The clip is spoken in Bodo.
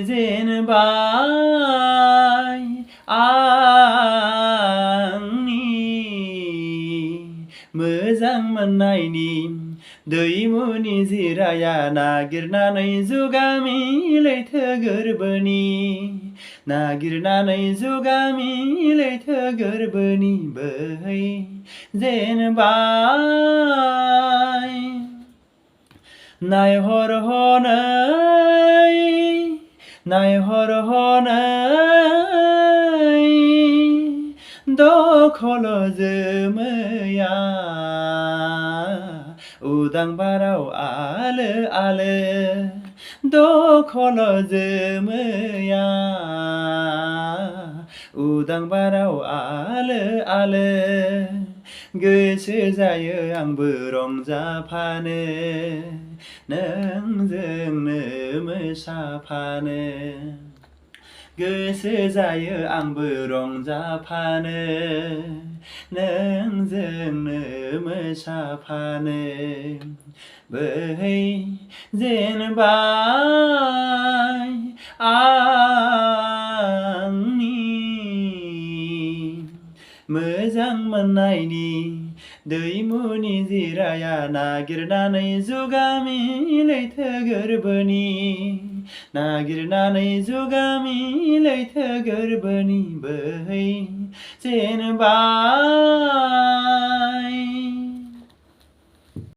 jenbai आंनि मोजां मोननायनि दैमुनि जिराया नागिरनानै जुगामि लैथो गोरबोनि नागिरनानै जुगामि लैथो गोरबोनि बोहै जेनबाय नायहर हनै दखल जोमैया उदां बाराव आलो आलो दखल जोमैया उदां बाराव आलो आलो गोसो जायो आंबो रंजाफानो नोंजोंनो मोसाफानो गोसो जायो आंबो रंजाफानो नोंजोंनो मोसाफानो बोहै जेनबाय आंनि मोजां मोननायनि दैमुनि जिराया नागिरनानै जुगामि लैथो गोरबोनि नागिरनानै जुगामि लैथो गोरबोनि बोहै जेनबाय